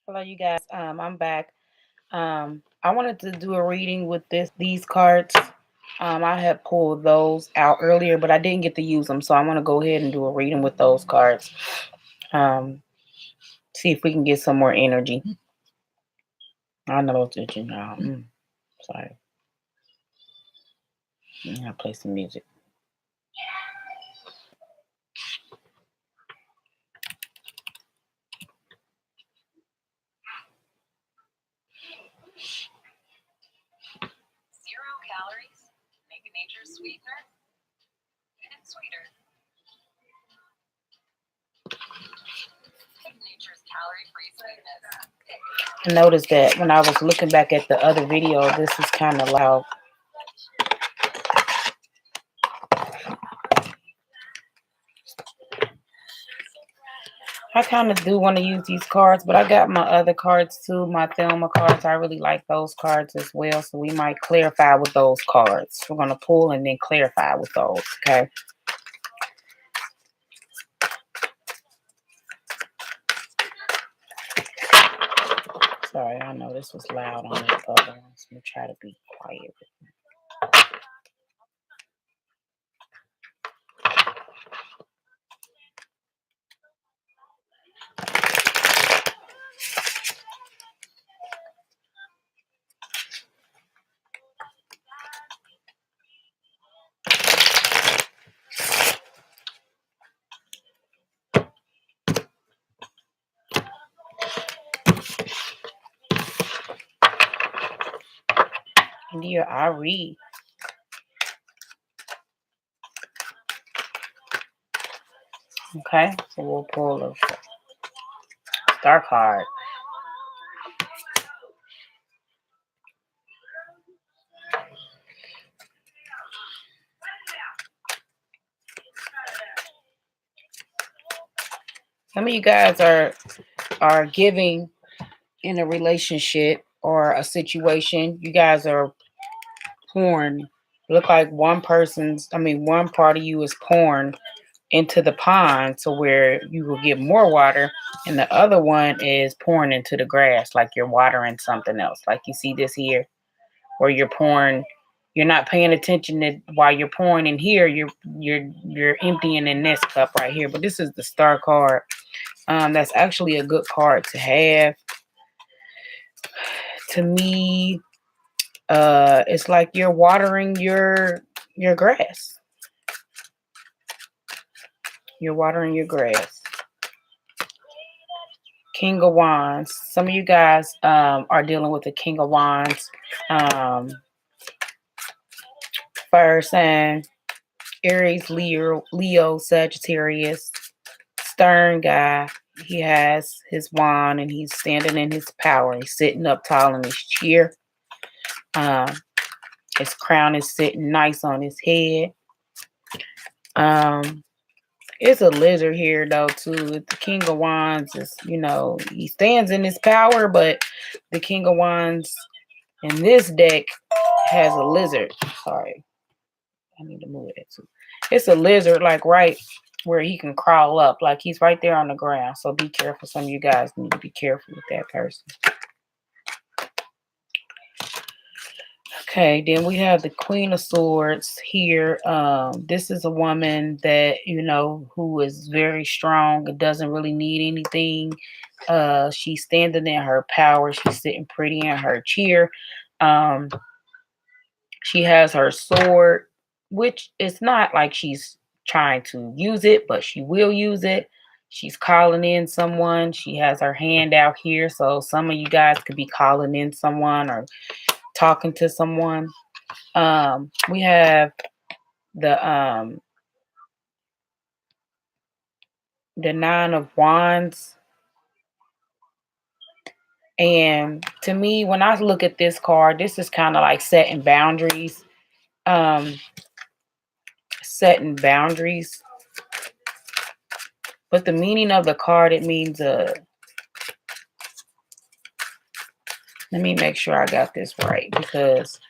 Hello, you guys. I'm back. I wanted to do a reading with these cards. I had pulled those out earlier, but I didn't get to use them, so I want to go ahead and do a reading with those cards. Um, See if we can get some more energy. I know it's itching now. Sorry. I'll play some music. Zero calories, make nature's sweetener even sweeter. Nature's calorie-free sweetness. I noticed that when I was looking back at the other video, this is kind of loud. I kind of do want to use these cards, but I got my other cards too, my Thelma cards. I really like those cards as well, so we might clarify with those cards. We're going to pull and then clarify with those, okay? Sorry, I know this was loud on the other ones. I'm going to try to be quiet. Dear Ari. Okay, so we'll pull a star card. Some of you guys are giving in a relationship or a situation. You guys are pouring. Look like one part of you is pouring into the pond to where you will get more water, and the other one is pouring into the grass like you're watering something else. Like you see this here, where you're pouring. You're not paying attention to while you're pouring in here. You're emptying in this cup right here. But this is the star card. That's actually a good card to have. To me, it's like you're watering your grass. You're watering your grass. King of Wands. Some of you guys are dealing with the King of Wands. Fire sign, Aries, Leo, Sagittarius. Stern guy. He has his wand and he's standing in his power. He's sitting up tall in his chair. His crown is sitting nice on his head. It's a lizard here though too. The King of Wands is, he stands in his power, but the King of Wands in this deck has a lizard. Sorry, I need to move it too. It's a lizard, like right where he can crawl up, like he's right there on the ground. So be careful. Some of you guys need to be careful with that person. Okay, then we have the Queen of Swords here. This is a woman that, who is very strong and doesn't really need anything. She's standing in her power. She's sitting pretty in her chair. She has her sword, which is not like she's trying to use it, but she will use it. She's calling in someone. She has her hand out here. So some of you guys could be calling in someone or talking to someone. We have the Nine of Wands. And to me, when I look at this card, this is kind of like setting boundaries. Setting boundaries. But the meaning of the card, it means let me make sure I got this right, because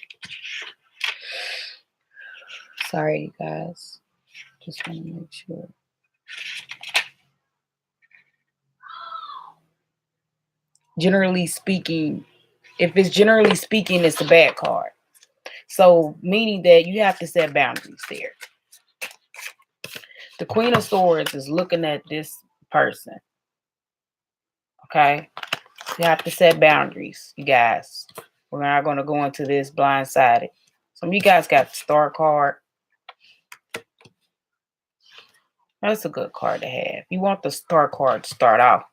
sorry you guys. Just want to make sure. Generally speaking, if it's generally speaking, it's a bad card. So meaning that you have to set boundaries there. The Queen of Swords is looking at this person. Okay. You have to set boundaries, you guys. We're not going to go into this blindsided. Some of you guys got the Star card. That's a good card to have. You want the Star card to start off.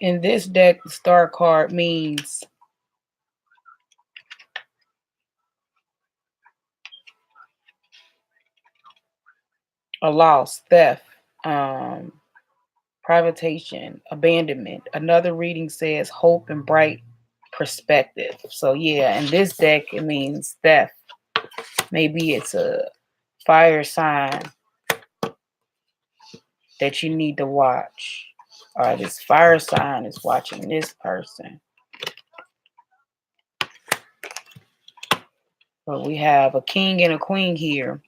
In this deck, the Star card means a loss, theft, privatation, abandonment. Another reading says hope and bright perspective. So yeah, in this deck, it means theft. Maybe it's a fire sign that you need to watch. Or this fire sign is watching this person. But we have a king and a queen here.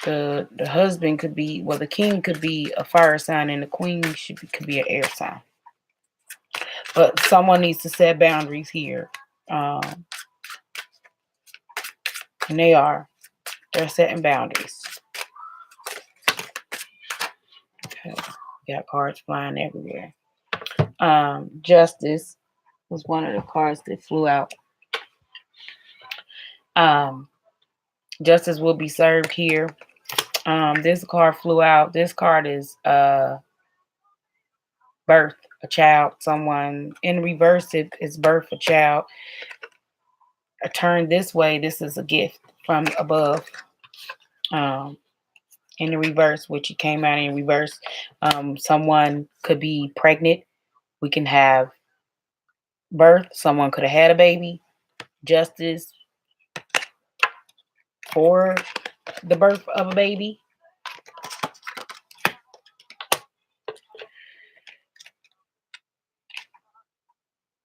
The husband could be, well, the king could be a fire sign and the queen could be an air sign. But someone needs to set boundaries here. And they're setting boundaries. Okay. Got cards flying everywhere. Justice was one of the cards that flew out. Justice will be served here. This card flew out. This card is birth, a child, someone. In reverse, it's birth, a child. A turn this way, this is a gift from above. In the reverse, which it came out in reverse, someone could be pregnant. We can have birth. Someone could have had a baby. Justice for the birth of a baby.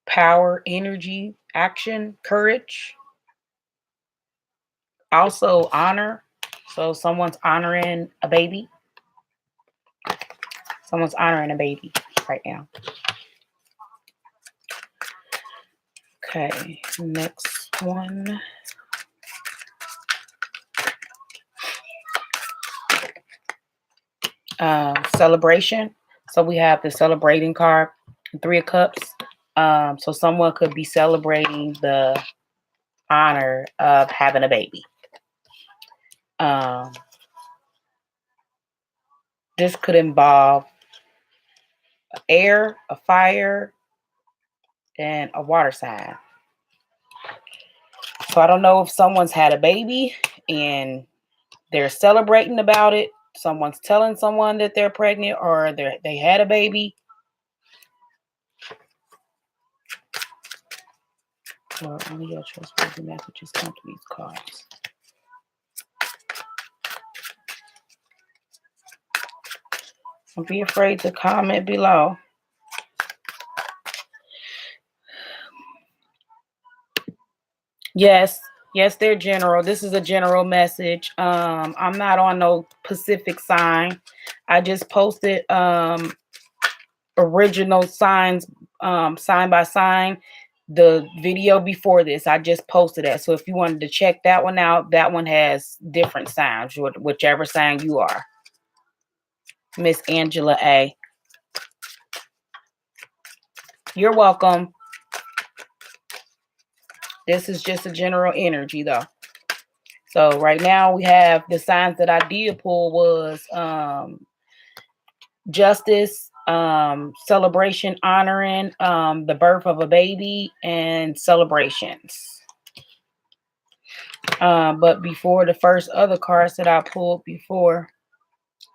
Power, energy, action, courage. Also honor. So someone's honoring a baby. Someone's honoring a baby right now. Okay, next one. Celebration. So we have the celebrating card, 3 of Cups. So someone could be celebrating the honor of having a baby. This could involve air, a fire, and a water sign. So I don't know if someone's had a baby and they're celebrating about it. Someone's telling someone that they're pregnant or they had a baby. Or only your trustworthy messages come to these cards. Don't be afraid to comment below. Yes, they're general. This is a general message. I'm not on no Pacific sign. I just posted original signs, sign by sign. The video before this, I just posted that. So if you wanted to check that one out, that one has different signs, whichever sign you are. Miss Angela A. You're welcome. This is just a general energy though. So right now we have the signs that I did pull was justice, celebration, honoring, the birth of a baby, and celebrations. But before the first other cards that I pulled before,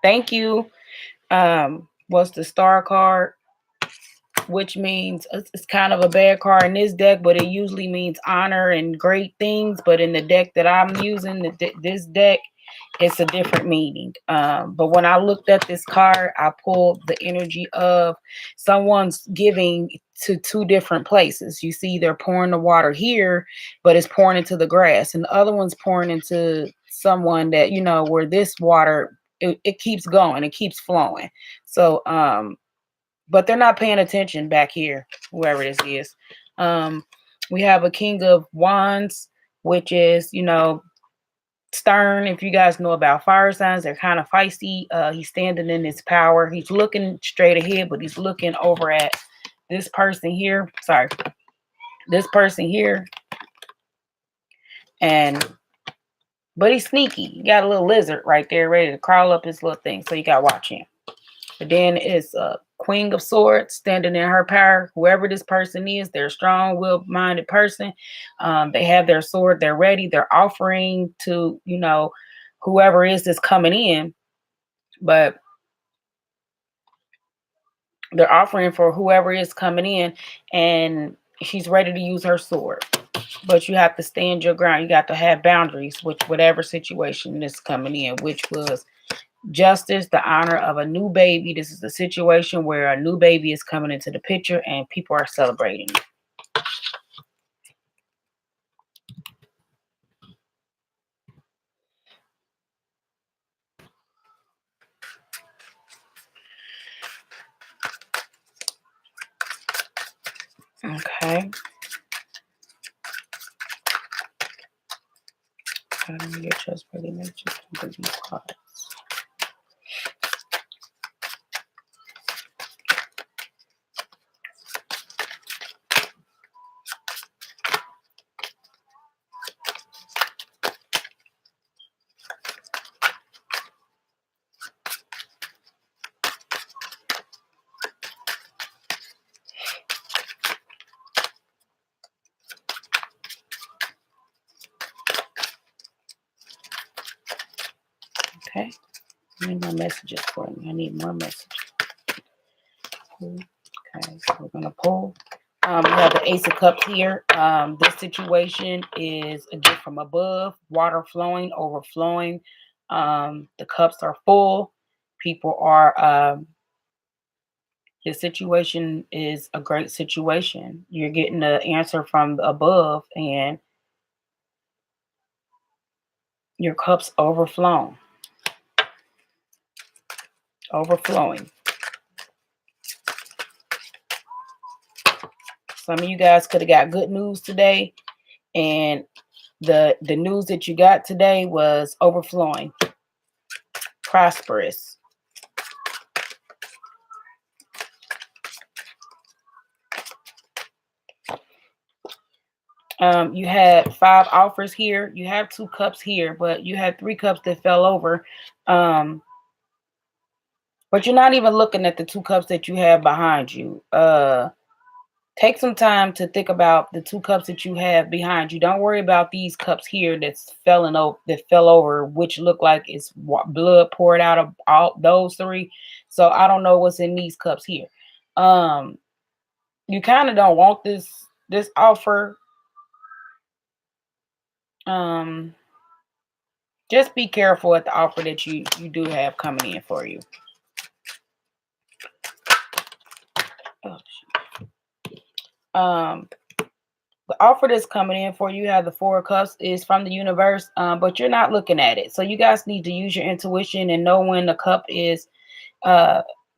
thank you, was the Star card, which means it's kind of a bad card in this deck, but it usually means honor and great things. But in the deck that I'm using, this deck, it's a different meaning. But when I looked at this card, I pulled the energy of someone's giving to 2 different places. You see, they're pouring the water here, but it's pouring into the grass, and the other one's pouring into someone that, you know, where this water, it keeps going, it keeps flowing. So but they're not paying attention back here, whoever this is. We have a King of Wands, which is, you know, stern. If you guys know about fire signs, they're kind of feisty. He's standing in his power. He's looking straight ahead, but he's looking over at this person here. Sorry, this person here. And but he's sneaky. You got a little lizard right there ready to crawl up his little thing. So you got to watch him. But then it's a Queen of Swords standing in her power. Whoever this person is, they're a strong, will-minded person. They have their sword. They're ready. They're offering to, you know, whoever is that's coming in. But they're offering for whoever is coming in. And she's ready to use her sword. But you have to stand your ground. You got to have boundaries with whatever situation is coming in, which was justice, the honor of a new baby. This is a situation where a new baby is coming into the picture and people are celebrating it. Okay. Your trustworthy nature can be cards. Okay. I need more messages for me. I need more messages. Okay, so we're gonna pull. We have the Ace of Cups here. This situation is a gift from above, water flowing, overflowing. The cups are full. People are, this situation is a great situation. You're getting the answer from above and your cups overflowing. Overflowing. Some of you guys could have got good news today, and the news that you got today was overflowing, prosperous. You had 5 offers here. You have 2 cups here, but you had 3 cups that fell over. But you're not even looking at the 2 cups that you have behind you. Take some time to think about the 2 cups that you have behind you. Don't worry about these cups here that fell over, which look like it's blood poured out of all those 3. So I don't know what's in these cups here. You kind of don't want this offer. Just be careful at the offer that you do have coming in for you. The offer that's coming in for you, have the 4 of Cups, is from the universe, but you're not looking at it. So you guys need to use your intuition and know when the cup is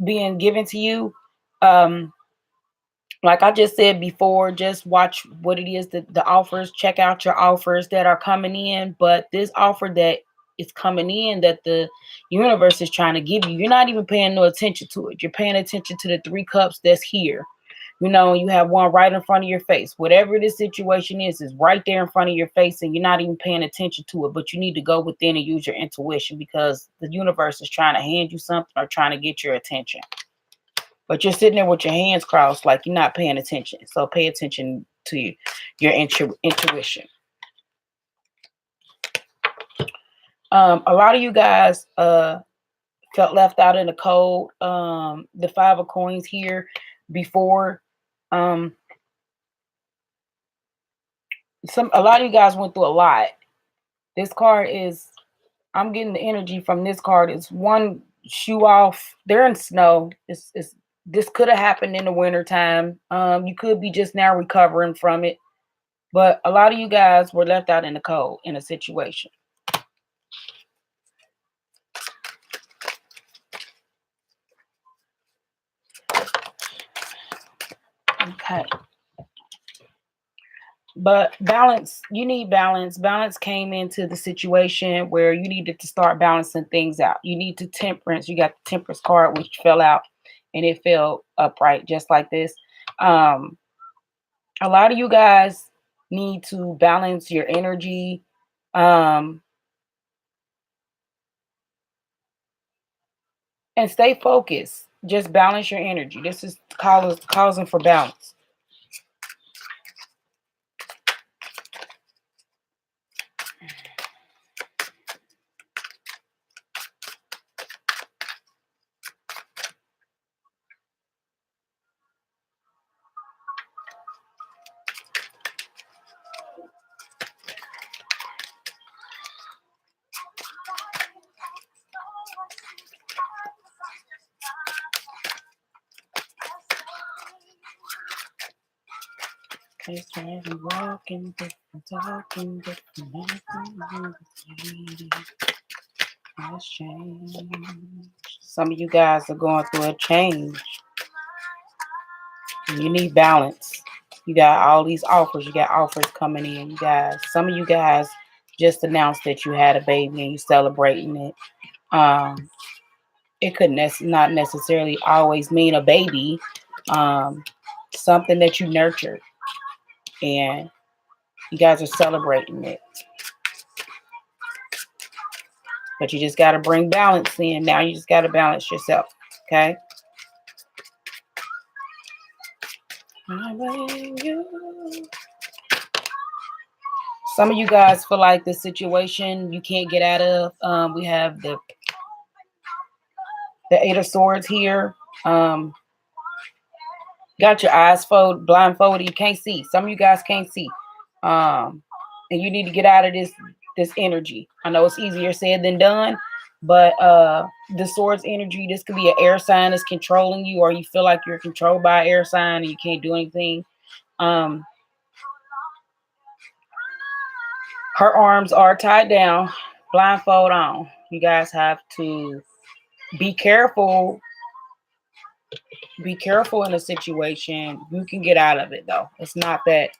being given to you. Like I just said before, just watch what it is, the offers. Check out your offers that are coming in. But this offer that is coming in that the universe is trying to give you, you're not even paying no attention to it. You're paying attention to the 3 cups that's here. You know, you have one right in front of your face. Whatever this situation is right there in front of your face, and you're not even paying attention to it. But you need to go within and use your intuition, because the universe is trying to hand you something or trying to get your attention. But you're sitting there with your hands crossed like you're not paying attention. So pay attention to your intuition. A lot of you guys felt left out in the cold. The 5 of Coins here before. A lot of you guys went through a lot. This card is, I'm getting the energy from this card. It's one shoe off. They're in snow. This could have happened in the winter time. You could be just now recovering from it. But a lot of you guys were left out in the cold in a situation. Okay. But balance, you need balance. Balance came into the situation where you needed to start balancing things out. You need to temperance. You got the temperance card, which fell out and it fell upright just like this. Um, a lot of you guys need to balance your energy. Um, and stay focused. Just balance your energy. This is causing for balance. It's trying to walking different, talking different, has changed. Some of you guys are going through a change. You need balance. You got all these offers. You got offers coming in. You guys, some of you guys just announced that you had a baby and you celebrating it. It could not necessarily always mean a baby. Something that you nurtured, and you guys are celebrating it. But you just got to bring balance in. Now you just got to balance yourself. Okay. Some of you guys feel like the situation you can't get out of. We have the Eight of Swords here. Got your eyes blindfolded. You can't see. Some of you guys can't see. And you need to get out of this energy. I know it's easier said than done, but the Swords energy, this could be an air sign that's controlling you, or you feel like you're controlled by an air sign and you can't do anything. Her arms are tied down, blindfold on. You guys have to be careful. Be careful in a situation. You can get out of it, though. It's not that.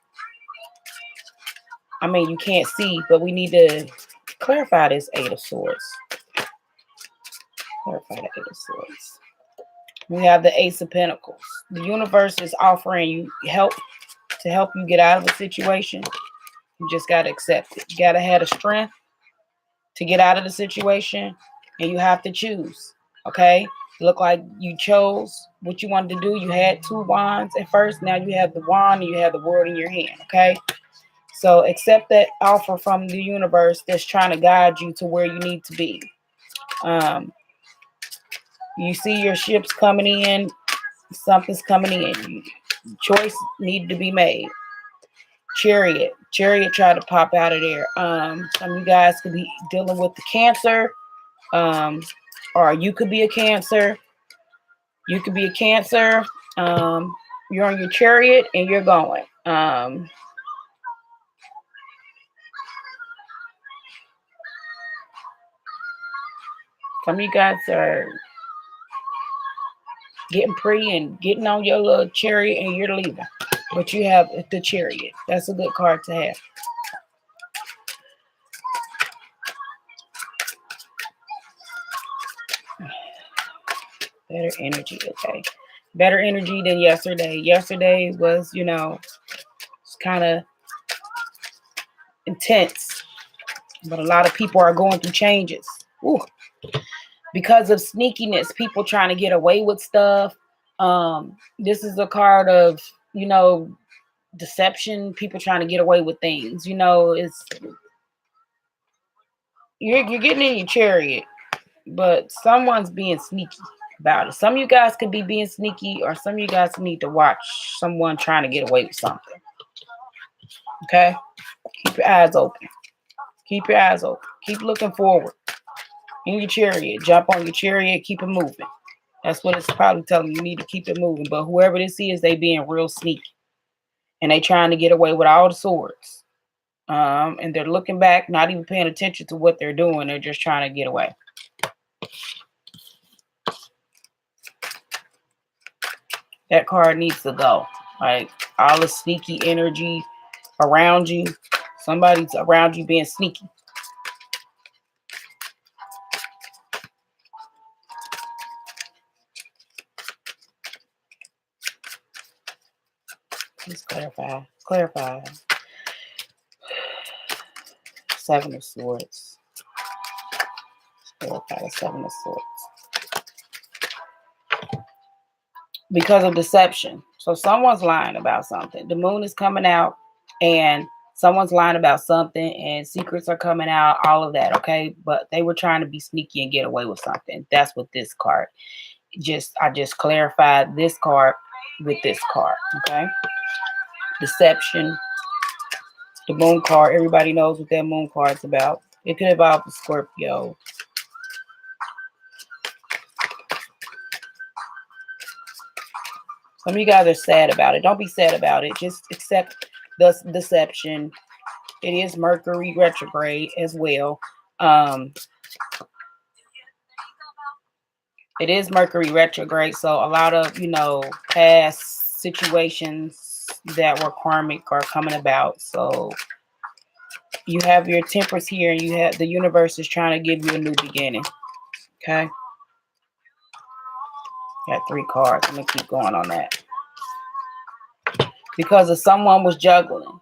I mean, you can't see, but we need to clarify this Eight of Swords. Clarify the Eight of Swords. We have the Ace of Pentacles. The universe is offering you help to help you get out of a situation. You just got to accept it. You got to have the strength to get out of the situation, and you have to choose. Okay? Look like you chose what you wanted to do. You had two wands at first. Now you have the wand and you have the word in your hand. Okay? So accept that offer from the universe that's trying to guide you to where you need to be. You see your ships coming in. Something's coming in. Choice needed to be made. Chariot tried to pop out of there. Some of you guys could be dealing with the Cancer, or you could be a Cancer. You could be a Cancer. You're on your Chariot and you're going. Some of you guys are getting pretty and getting on your little Chariot and you're leaving. But you have the Chariot. That's a good card to have. Better energy, okay. Better energy than yesterday. Yesterday was, it's kind of intense. But a lot of people are going through changes. Ooh. Because of sneakiness, people trying to get away with stuff. This is a card of, deception, people trying to get away with things. It's you're getting in your Chariot, but someone's being sneaky about it. Some of you guys could be being sneaky, or some of you guys need to watch someone trying to get away with something. Okay? Keep your eyes open. Keep your eyes open. Keep looking forward. In your Chariot. Jump on your Chariot. Keep it moving. That's what it's probably telling you. You need to keep it moving. But whoever this is, they being real sneaky. And they trying to get away with all the swords. And they're looking back, not even paying attention to what they're doing. They're just trying to get away. That card needs to go. Like all the sneaky energy around you. Somebody's around you being sneaky. Please clarify. Clarify. Seven of Swords. Clarify the Seven of Swords. Because of deception. So someone's lying about something. The moon is coming out and someone's lying about something and secrets are coming out, all of that, okay? But they were trying to be sneaky and get away with something. That's what this card. I just clarified this card with this card, okay? Deception. The moon card, everybody knows what that moon card's about. It could involve a Scorpio. Some of you guys are sad about it. Don't be sad about it. Just accept the deception. It is Mercury retrograde as well. It is Mercury retrograde. So a lot of, past situations that were karmic are coming about. So you have your Temperance here and you have the universe is trying to give you a new beginning. Okay. Got 3 cards. I'm going to keep going on that. Because if someone was juggling,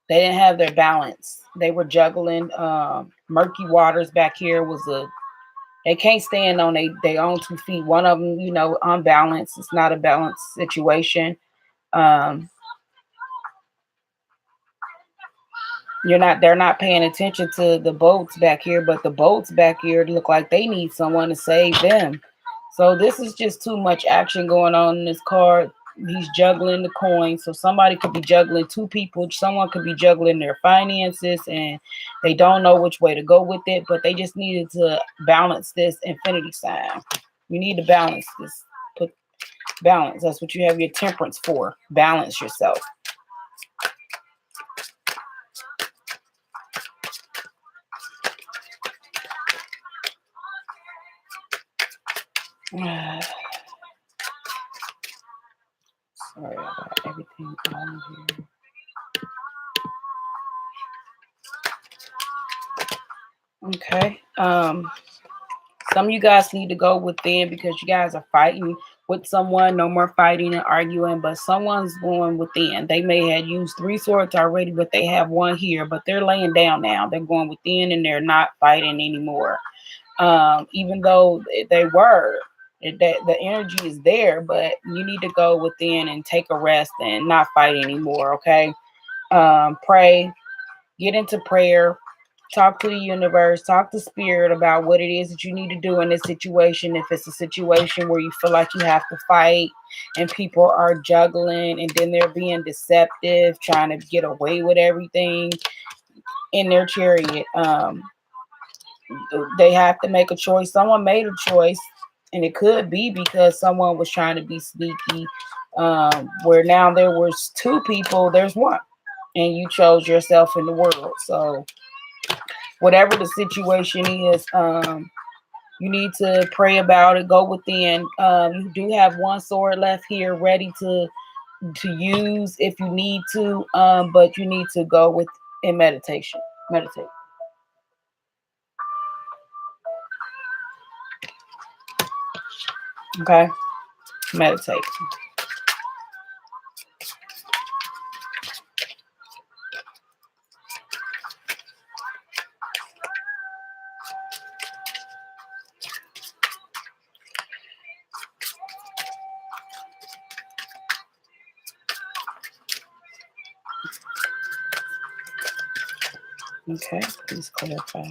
they didn't have their balance. They were juggling. Murky waters back here they can't stand on their own 2 feet. One of them, unbalanced. It's not a balanced situation. They're not paying attention to the boats back here, but the boats back here look like they need someone to save them. So this is just too much action going on in this card. He's juggling the coins. So somebody could be juggling 2 people. Someone could be juggling their finances and they don't know which way to go with it, but they just needed to balance this infinity sign. You need to balance this. Put balance. That's what you have your Temperance for. Balance yourself. Sorry about everything on here. Okay. Some of you guys need to go within because you guys are fighting with someone. No more fighting and arguing, but someone's going within. They may have used 3 swords already, but they have 1 here, but they're laying down now. They're going within and they're not fighting anymore. Even though they were, the energy is there, but you need to go within and take a rest and not fight anymore. Okay. Pray, get into prayer. Talk to the universe, talk to spirit about what it is that you need to do in this situation. If it's a situation where you feel like you have to fight and people are juggling and then they're being deceptive, trying to get away with everything in their chariot, they have to make a choice. Someone made a choice, and it could be because someone was trying to be sneaky, where now there was 2 people, there's 1, and you chose yourself in the world. So whatever the situation is, you need to pray about it. Go within. You do have 1 sword left here ready to use if you need to, but you need to go with in meditation. Meditate. Okay, meditate. Okay, please clarify.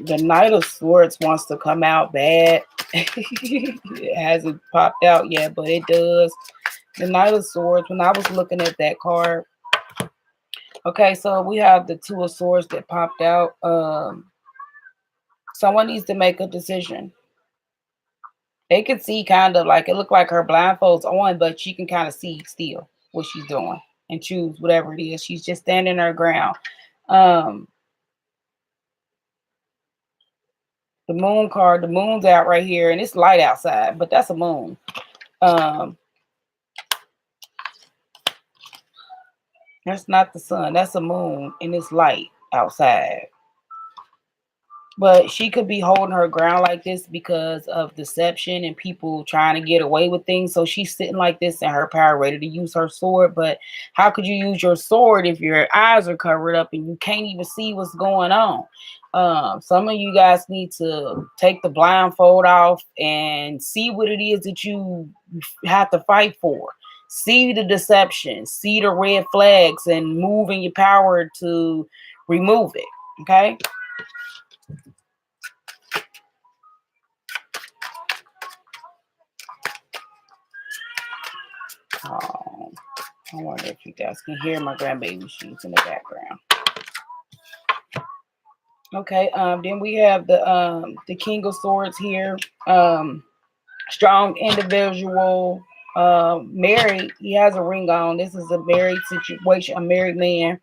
The Knight of Swords wants to come out bad. It hasn't popped out yet, but it does. The Knight of Swords, when I was looking at that card, okay, so we have the 2 of Swords that popped out. Someone needs to make a decision. They can see kind of like, it looked like her blindfold's on, but she can kind of see still what she's doing and choose whatever it is. She's just standing her ground. The moon card, the moon's out right here, and it's light outside, but that's a moon. That's not the sun. That's a moon, and it's light outside. But she could be holding her ground like this because of deception and people trying to get away with things. So she's sitting like this in her power, ready to use her sword. But how could you use your sword if your eyes are covered up and you can't even see what's going on? Some of you guys need to take the blindfold off and see what it is that you have to fight for. See the deception, see the red flags, and move in your power to remove it. Okay. Oh, I wonder if you guys can hear my grandbaby. She's in the background. Okay. Then we have the King of Swords here. Strong individual. Married. He has a ring on. This is a married situation. A married man.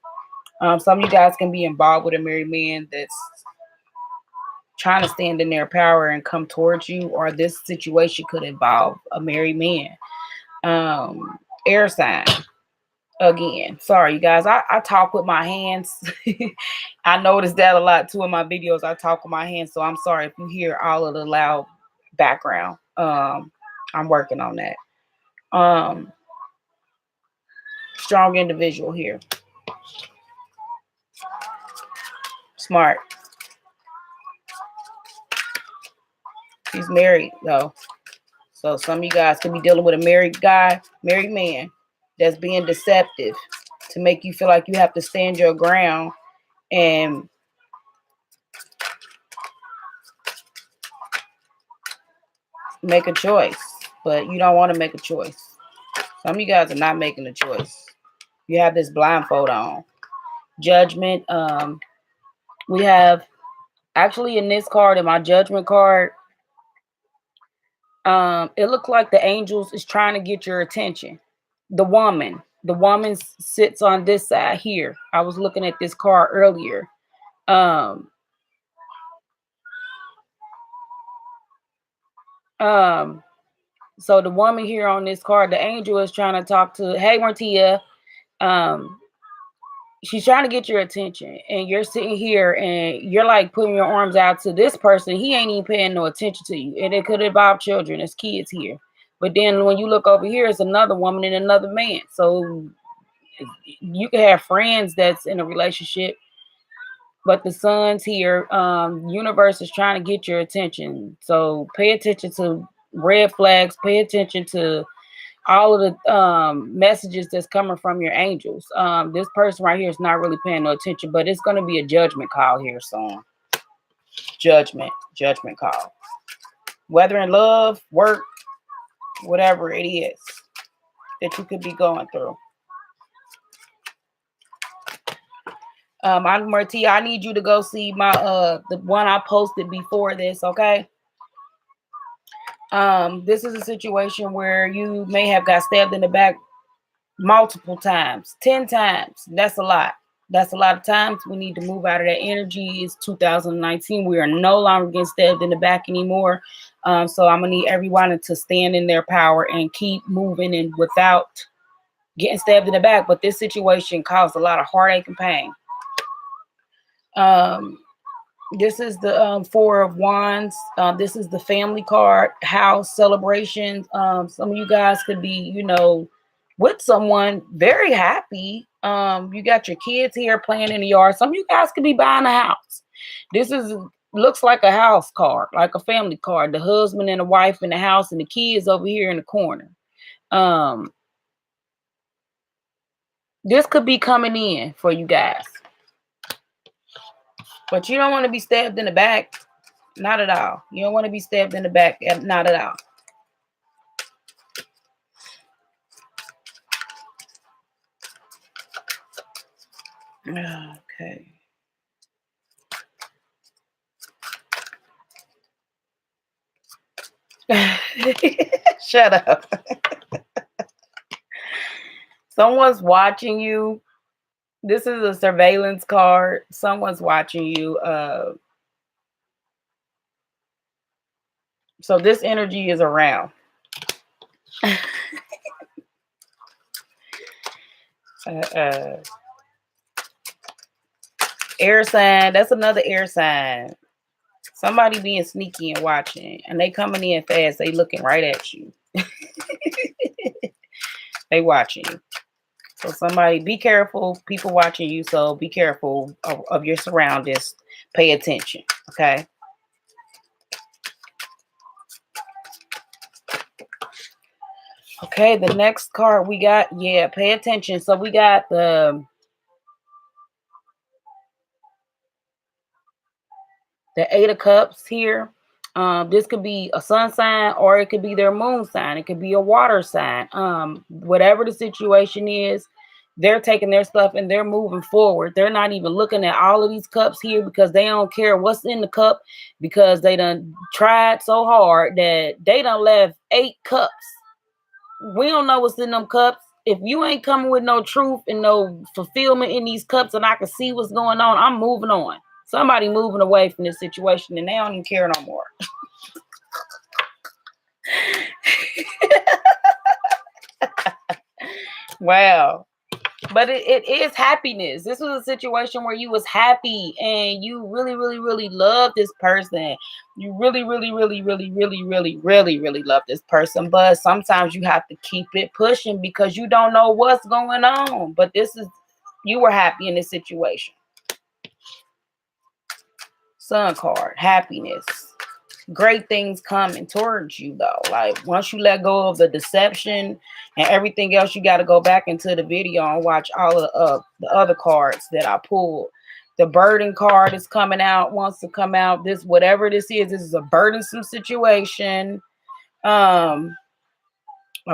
Some of you guys can be involved with a married man that's trying to stand in their power and come towards you, or this situation could involve a married man. Air sign. Again, sorry you guys, I talk with my hands. I noticed that a lot too in my videos. I talk with my hands, so I'm sorry if you hear all of the loud background. I'm working on that. Strong individual here, smart. He's married though, so some of you guys could be dealing with a married guy, married man that's being deceptive to make you feel like you have to stand your ground and make a choice, but you don't want to make a choice. Some of you guys are not making a choice. You have this blindfold on. Judgment. We have actually in this card, in my judgment card, it looked like the angels is trying to get your attention. The woman sits on this side here. I was looking at this card earlier. So the woman here on this card, the angel is trying to talk to, hey Martia, she's trying to get your attention, and you're sitting here and you're like putting your arms out to this person. He ain't even paying no attention to you, and it could involve children. There's kids here, but then when you look over here, it's another woman and another man. So you can have friends that's in a relationship, but the sun's here. Universe is trying to get your attention, so pay attention to red flags. Pay attention to all of the messages that's coming from your angels. This person right here is not really paying no attention, but it's going to be a judgment call here soon. Judgment call. Whether in love, work, whatever it is that you could be going through. Martia, I need you to go see my the one I posted before this, okay? This is a situation where you may have got stabbed in the back multiple times, 10 times. That's a lot. That's a lot of times. We need to move out of that energy. It's 2019. We are no longer getting stabbed in the back anymore. So I'm gonna need everyone to stand in their power and keep moving and without getting stabbed in the back. But this situation caused a lot of heartache and pain. This is the Four of Wands. This is the family card, house celebrations. Some of you guys could be, you know, with someone very happy. You got your kids here playing in the yard. Some of you guys could be buying a house. This looks like a house card, like a family card. The husband and the wife in the house and the kids over here in the corner. This could be coming in for you guys. But you don't want to be stabbed in the back. Not at all. You don't want to be stabbed in the back. Not at all. Okay. Shut up. Someone's watching you. This is a surveillance card. Someone's watching you. So this energy is around. Air sign. That's another air sign. Somebody being sneaky and watching, and they coming in fast. They looking right at you. They watching you. So somebody, be careful. People watching you, so be careful of your surroundings. Pay attention, okay? Okay, the next card we got, yeah, pay attention. So we got the Eight of Cups here. This could be a sun sign or it could be their moon sign. It could be a water sign. Whatever the situation is, they're taking their stuff and they're moving forward. They're not even looking at all of these cups here because they don't care what's in the cup, because they done tried so hard that they done left 8 cups. We don't know what's in them cups. If you ain't coming with no truth and no fulfillment in these cups and I can see what's going on, I'm moving on. Somebody moving away from this situation and they don't even care no more. Wow. But it is happiness. This was a situation where you was happy and you really, really, really love this person. You really, really, really, really, really, really, really, really love this person. But sometimes you have to keep it pushing because you don't know what's going on. But you were happy in this situation. Sun card, happiness. Great things coming towards you though. Like once you let go of the deception and everything else, you got to go back into the video and watch all of the other cards that I pulled. The burden card is coming out, wants to come out. This, whatever this is a burdensome situation. A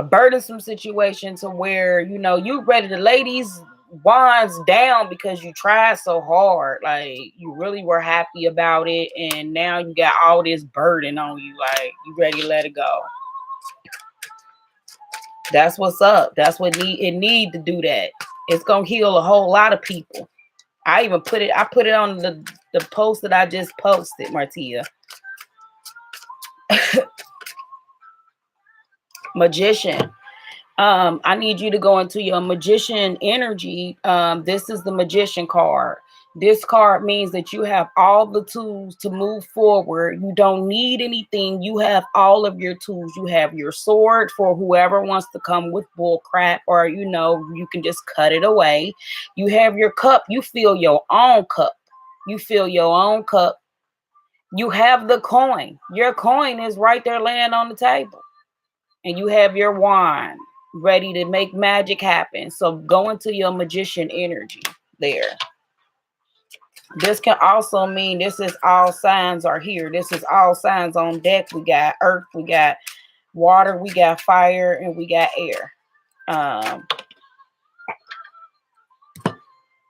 burdensome situation to where, you know, you ready to lay these wands down because you tried so hard. Like you really were happy about it, and now you got all this burden on you. Like you ready to let it go. That's what's up. That's what need to do that. It's gonna heal a whole lot of people. I put it on the post that I just posted, Martia. Magician. I need you to go into your magician energy. This is the magician card. This card means that you have all the tools to move forward. You don't need anything. You have all of your tools. You have your sword for whoever wants to come with bull crap, or, you know, you can just cut it away. You have your cup. You fill your own cup. You fill your own cup. You have the coin. Your coin is right there laying on the table. And you have your wand ready to make magic happen. So go into your magician energy there. This can also mean this is all signs are here. This is all signs on deck. We got earth, we got water, we got fire, and we got air.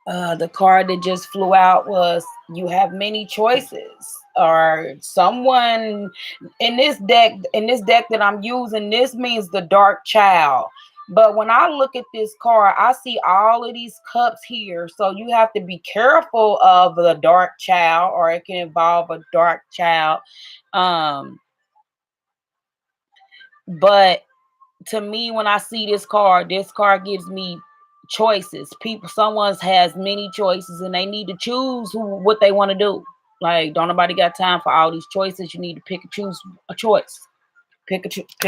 The card that just flew out was you have many choices, or someone in this deck that I'm using, this means the dark child. But when I look at this card, I see all of these cups here. So you have to be careful of the dark child, or it can involve a dark child. But to me, when I see this card gives me choices. Someone has many choices and they need to choose what they want to do. Like, don't nobody got time for all these choices. You need to choose a choice. Pick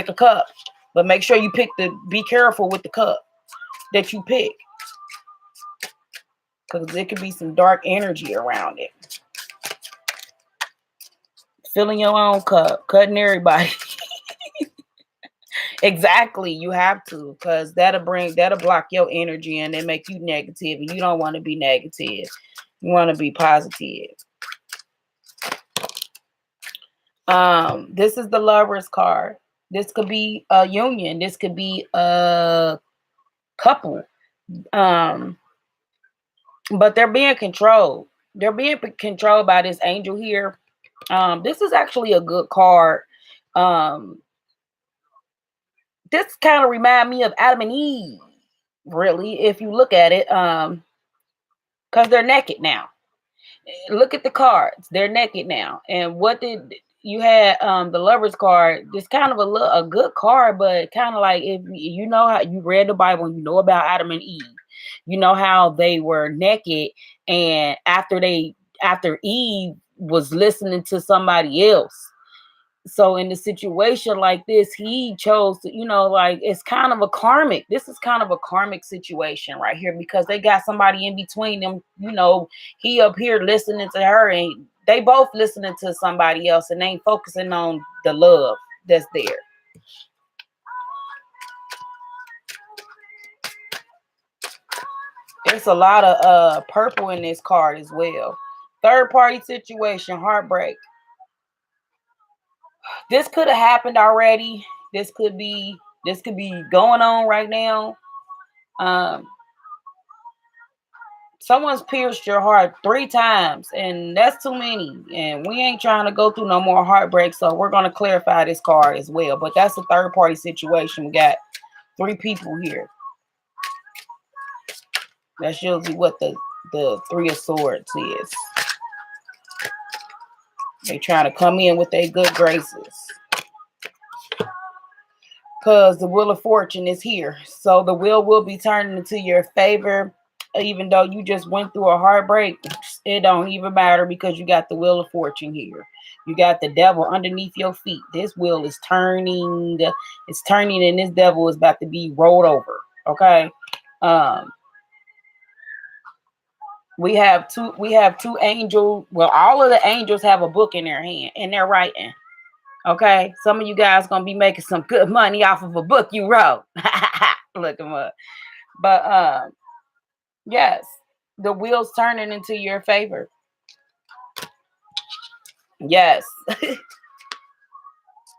a cup. But make sure you be careful with the cup that you pick, because there could be some dark energy around it. Filling your own cup, cutting everybody. Exactly, you have to, because that'll block your energy and it make you negative, and you don't want to be negative. You want to be positive. This is the Lover's card. This could be a union. This could be a couple. But they're being controlled. They're being controlled by this angel here. This is actually a good card. This kind of remind me of Adam and Eve, really, if you look at it, because they're naked now. Look at the cards. They're naked now. And what did you had the Lovers card. It's kind of a good card, but kind of like, if you know how you read the Bible and you know about Adam and Eve, you know how they were naked, and after Eve was listening to somebody else. So in the situation like this, he chose to, like, it's kind of a karmic. This is kind of a karmic situation right here, because they got somebody in between them. He up here listening to her, and they both listening to somebody else, and ain't focusing on the love that's there. There's a lot of purple in this card as well. Third party situation, heartbreak. This could have happened already. This could be going on right now. Someone's pierced your heart 3 times, and that's too many. And we ain't trying to go through no more heartbreak, so we're going to clarify this card as well. But that's a third party situation. We got 3 people here. That's usually what the 3 of Swords is. They trying to come in with their good graces, because the Wheel of Fortune is here. So the wheel will be turning into your favor. Even though you just went through a heartbreak, it don't even matter, because you got the Wheel of Fortune here. You got the devil underneath your feet. This wheel is turning. It's turning, and this devil is about to be rolled over. Okay. We have two angels. Well, all of the angels have a book in their hand, and they're writing. Okay. Some of you guys gonna be making some good money off of a book you wrote. Look them up. But yes, the wheel's turning into your favor. Yes.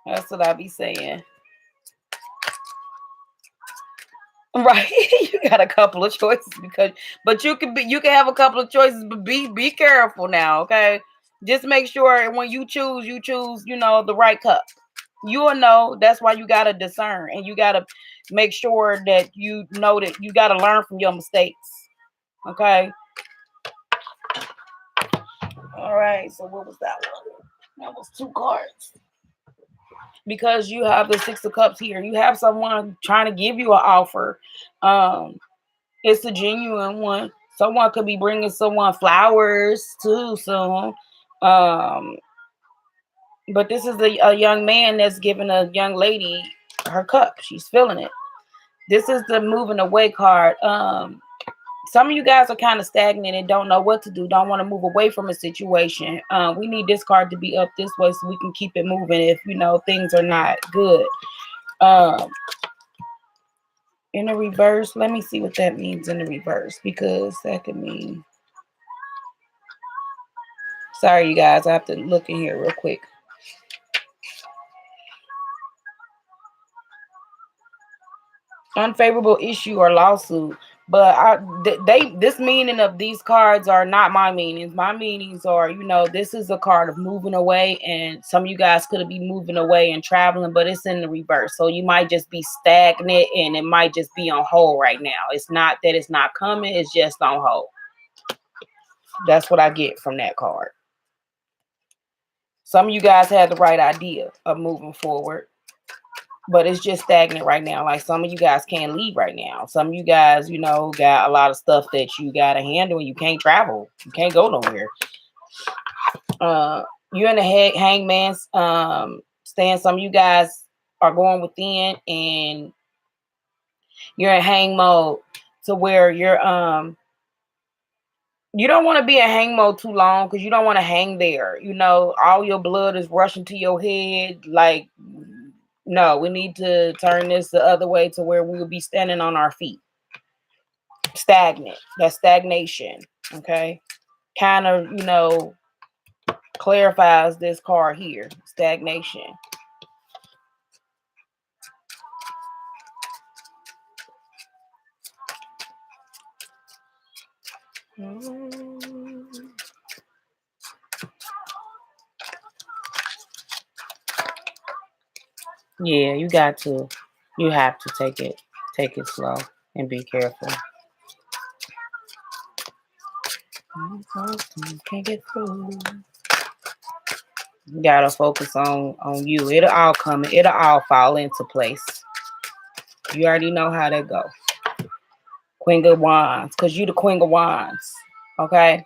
That's what I be saying. Right. You got a couple of choices, but you can have a couple of choices, but be careful now, okay? Just make sure when you choose, the right cup. You'll know. That's why you gotta discern, and you gotta make sure that you know that you gotta learn from your mistakes. Okay. All right. So what was that one? That was 2 cards. Because you have the 6 of Cups here. You have someone trying to give you an offer. It's a genuine one. Someone could be bringing someone flowers too soon. But this is a young man that's giving a young lady her cup. She's feeling it. This is the moving away card. Some of you guys are kind of stagnant and don't know what to do, don't want to move away from a situation. We need this card to be up this way so we can keep it moving if, things are not good. In the reverse, let me see what that means in the reverse, because that could mean... Sorry, you guys, I have to look in here real quick. Unfavorable issue or lawsuit. But this meaning of these cards are not my meanings. My meanings are, this is a card of moving away, and some of you guys could be moving away and traveling, but it's in the reverse. So you might just be stagnant, and it might just be on hold right now. It's not that it's not coming, it's just on hold. That's what I get from that card. Some of you guys had the right idea of moving forward, but it's just stagnant right now. Like, some of you guys can't leave right now. Some of you guys, got a lot of stuff that you got to handle, and you can't travel. You can't go nowhere. You're in the hangman's stand. Some of you guys are going within, and you're in hang mode, to where you're you don't want to be in hang mode too long, because you don't want to hang there. All your blood is rushing to your head. Like, no, we need to turn this the other way, to where we will be standing on our feet. Stagnant. That's stagnation. Okay. Kind of, clarifies this card here. Stagnation. Yeah, you have to take it slow and be careful. Can't get through. You gotta focus on you. It'll all come. It'll all fall into place. You already know how that go. Queen of Wands, because you the Queen of Wands. Okay.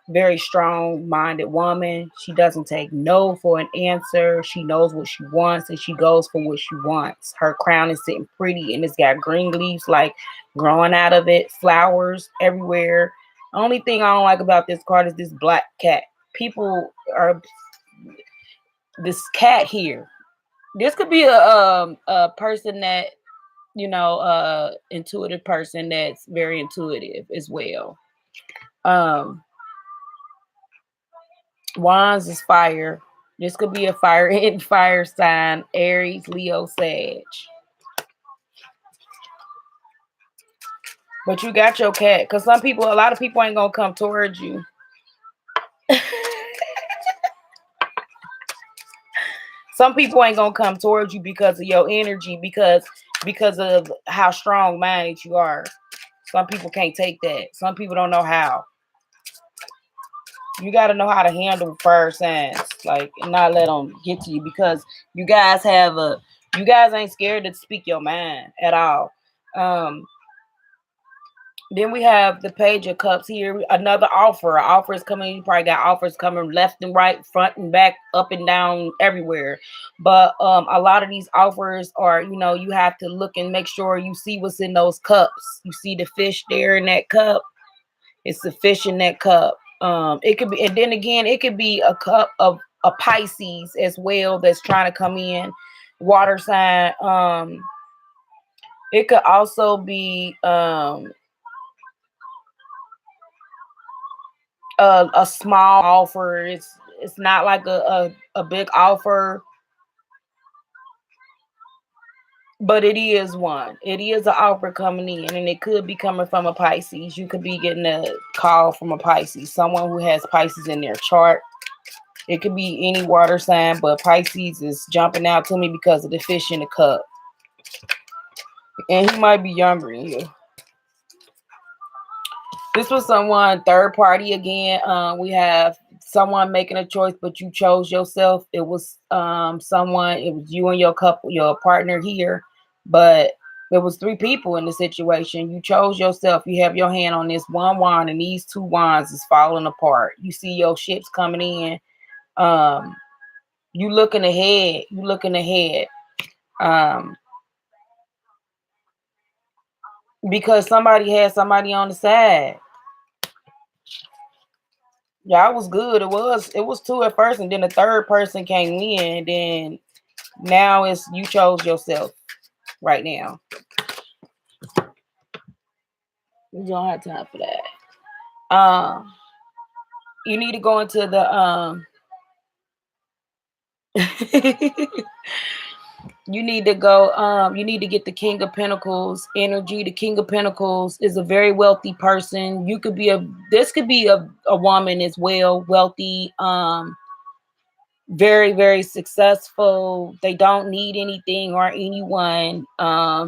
Very strong-minded woman. She doesn't take no for an answer. She knows what she wants and she goes for what she wants. Her crown is sitting pretty and it's got green leaves like growing out of it, flowers everywhere. Only thing I don't like about this card is this black cat. People are this cat here. This could be a person that intuitive person that's very intuitive as well. Um, Wands is fire. This could be a fire sign, Aries, Leo, Sag. But you got your cat, because a lot of people ain't gonna come towards you. Some people ain't gonna come towards you because of your energy, because of how strong-minded you are. Some people can't take that. Some people don't know how. You got to know how to handle fire signs, like, and not let them get to you, because you guys ain't scared to speak your mind at all. Then we have the Page of Cups here. Another offer. An offer is coming. You probably got offers coming left and right, front and back, up and down, everywhere. But a lot of these offers are, you have to look and make sure you see what's in those cups. You see the fish there in that cup. It's the fish in that cup. It could be, and then again, it could be a cup of a Pisces as well that's trying to come in, water sign. It could also be a small offer. It's not like a big offer, but it is one. It is an offer coming in, and it could be coming from a Pisces. You could be getting a call from a Pisces, someone who has Pisces in their chart. It could be any water sign, but Pisces is jumping out to me because of the fish in the cup. And he might be younger than you. This was someone third party again. We have someone making a choice, but you chose yourself. It was it was you and your couple, your partner here, but there was three people in the situation. You chose yourself. You have your hand on this one wand, and these two wands is falling apart. You see your ships coming in. You looking ahead. Because somebody had somebody on the side. Y'all was good. It was two at first, and then the third person came in, and then now it's you chose yourself right now. We don't have time for that. You need to go into the you need to go, you need to get the King of Pentacles energy. The King of Pentacles is a very wealthy person. This could be a woman as well, wealthy, very, very successful. They don't need anything or anyone.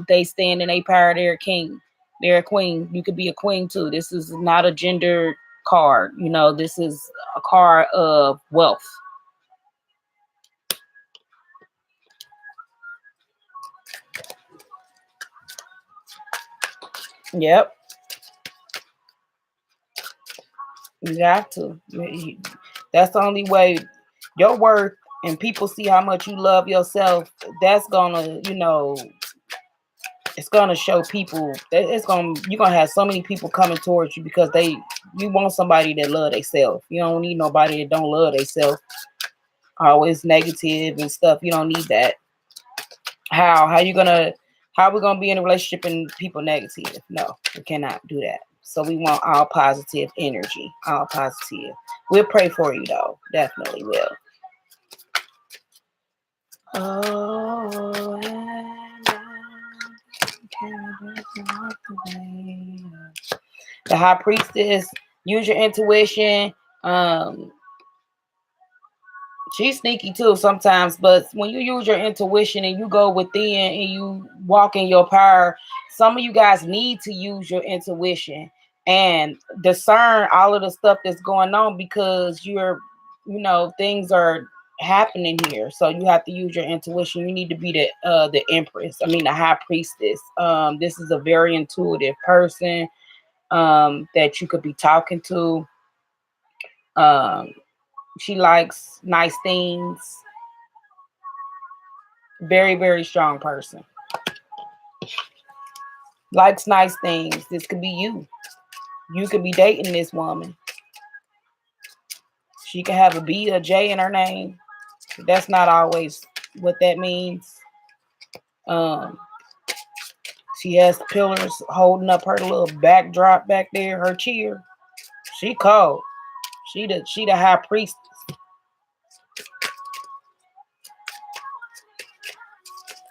They stand in a power. They're a king. They're a queen. You could be a queen too. This is not a gender card. This is a card of wealth. Yep. You have to. That's the only way. Your worth, and people see how much you love yourself. That's gonna, it's gonna show people that you're gonna have so many people coming towards you because you want somebody that love themselves. You don't need nobody that don't love themselves. Always negative and stuff. You don't need that. How we gonna be in a relationship and people negative? No, we cannot do that. So we want all positive energy, all positive. We'll pray for you though. Definitely will. Oh, the High Priestess, use your intuition. She's sneaky too sometimes, but when you use your intuition and you go within and you walk in your power, some of you guys need to use your intuition and discern all of the stuff that's going on, because you're things are happening here. So you have to use your intuition. You need to be the empress. I mean, the high priestess. This is a very intuitive person that you could be talking to. Um, she likes nice things. Very, very strong person. Likes nice things. This could be you. You could be dating this woman. She could have a B or J in her name. That's not always what that means. Um, she has pillars holding up her little backdrop back there, her cheer. She cold. She the high priestess.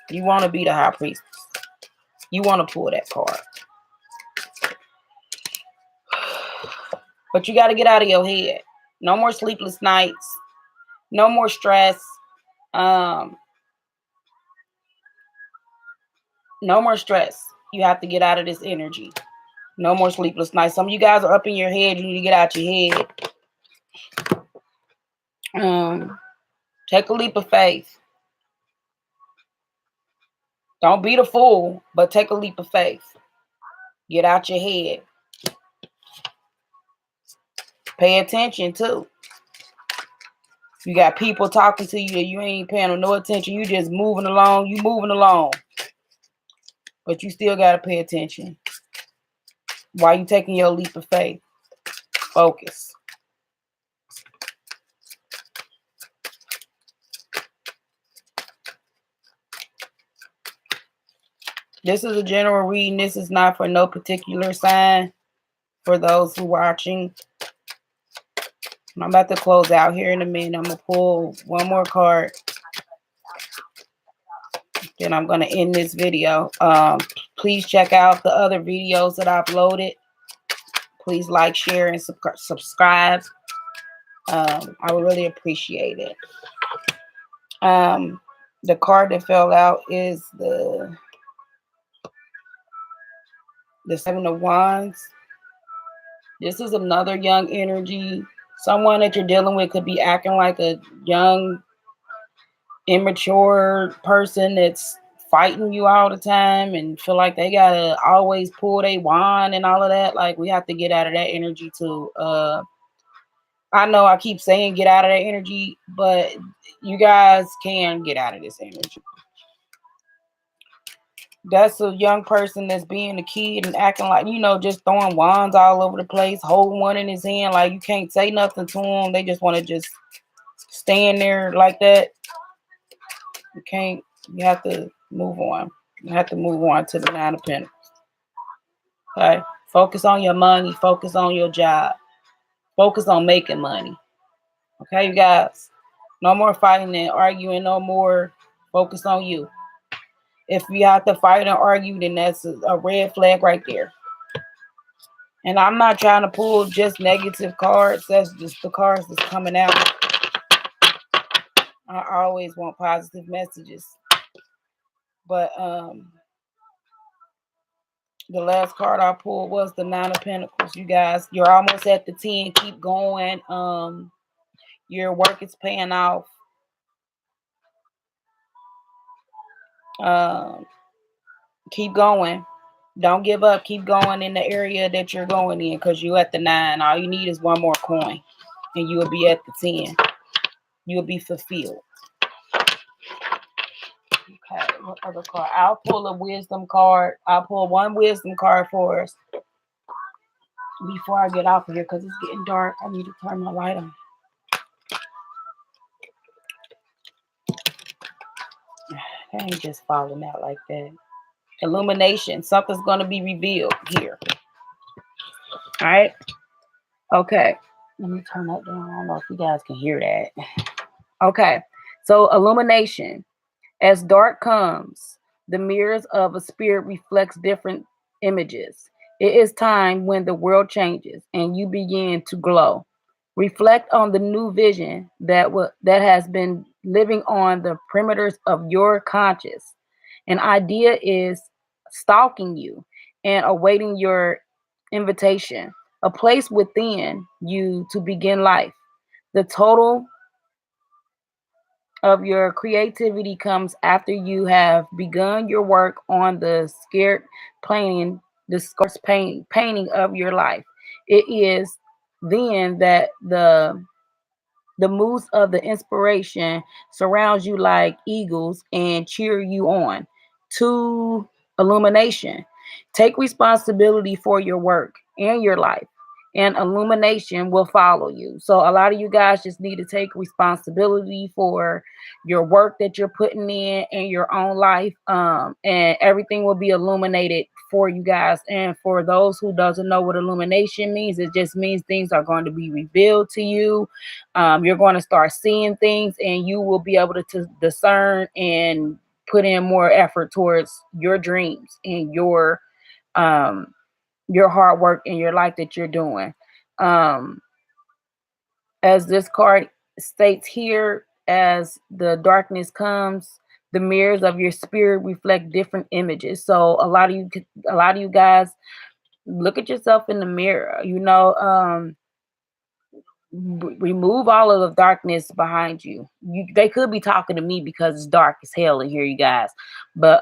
You want to be the high priestess. You want to pull that card. But you got to get out of your head. No more sleepless nights. No more stress. No more stress. You have to get out of this energy. No more sleepless nights. Some of you guys are up in your head. You need to get out your head. Take a leap of faith. Don't be the fool, but take a leap of faith. Get out your head. Pay attention too. You got people talking to you that you ain't paying no attention. You just moving along. You moving along. But you still got to pay attention. While you taking your leap of faith. Focus. This is a general reading. This is not for no particular sign. For those who are watching. I'm about to close out here in a minute. I'm going to pull one more card. Then I'm going to end this video. Please check out the other videos that I uploaded. Please like, share, and subscribe. I would really appreciate it. The card that fell out is the Seven of Wands. This is another young energy. Someone that you're dealing with could be acting like a young, immature person that's fighting you all the time and feel like they gotta always pull their wand and all of that. Like, we have to get out of that energy too. I know I keep saying get out of that energy, but you guys can get out of this energy. That's a young person that's being a kid and acting like, just throwing wands all over the place, holding one in his hand. Like, you can't say nothing to them. They just want to just stand there like that. You can't. You have to move on. You have to move on to the Nine of Pentacles. Okay? Focus on your money. Focus on your job. Focus on making money. Okay, you guys? No more fighting and arguing. No more. Focus on you. If you have to fight and argue, then that's a red flag right there. And I'm not trying to pull just negative cards. That's just the cards that's coming out. I always want positive messages. But the last card I pulled was the Nine of Pentacles. You guys, you're almost at the 10. Keep going. Your work is paying off. Keep going. Don't give up. Keep going in the area that you're going in, because you're at the 9. All you need is one more coin, and you will be at the 10. You will be fulfilled. Okay, what other card? I'll pull a wisdom card. I'll pull one wisdom card for us before I get off of here, because it's getting dark. I need to turn my light on. It ain't just falling out like that. Illumination. Something's going to be revealed here. All right. Okay. Let me turn that down. I don't know if you guys can hear that. Okay. So illumination. As dark comes, the mirrors of a spirit reflects different images. It is time when the world changes and you begin to glow. Reflect on the new vision that has been living on the perimeters of your conscious. An idea is stalking you and awaiting your invitation, a place within you to begin life. The total of your creativity comes after you have begun your work on the scared painting, painting of your life. It is then that the moods of the inspiration surrounds you like eagles and cheer you on to illumination. Take responsibility for your work and your life, and illumination will follow you. So, a lot of you guys just need to take responsibility for your work that you're putting in and your own life, and everything will be illuminated for you guys. And for those who doesn't know what illumination means, it just means things are going to be revealed to you. You're going to start seeing things, and you will be able to discern and put in more effort towards your dreams and um, your hard work and your life that you're doing. Um, as this card states here, as the darkness comes, the mirrors of your spirit reflect different images. So a lot of you guys, look at yourself in the mirror. Remove all of the darkness behind you. They could be talking to me because it's dark as hell in here, you guys. But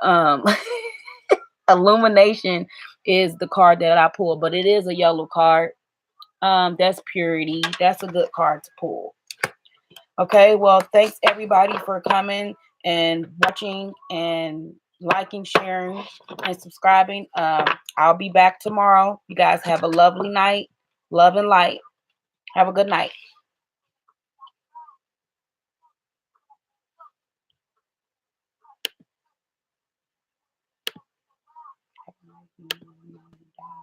illumination is the card that I pulled, but it is a yellow card. That's purity. That's a good card to pull. Okay, well, thanks everybody for coming and watching and liking, sharing, and subscribing. I'll be back tomorrow. You guys have a lovely night. Love and light. Have a good night.